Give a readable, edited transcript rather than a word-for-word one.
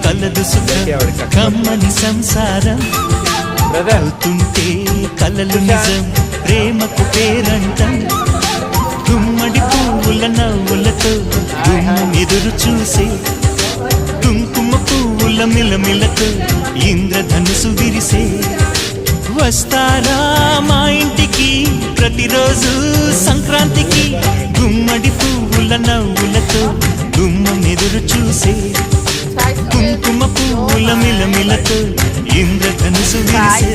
కలదు సుఖం కమ్మని సంసారం అవుతుంటే కలలు నిజం ప్రేమకు పేరంటం గుమ్మడి పువ్వుల నవ్వులతో ఎదురు చూసే కుంకుమ పువ్వుల మిలమిలతో ఇంద్రధనుసు విరిసే వస్తారా మా ఇంటికి ప్రతిరోజు సంక్రాంతికి గుమ్మడి పువ్వుల నవ్వులతో గుమ్మం ఎదురు చూసే కుంకుమ పువ్వుల మిలమిలతో ఇంద్రధనుసు విరిసే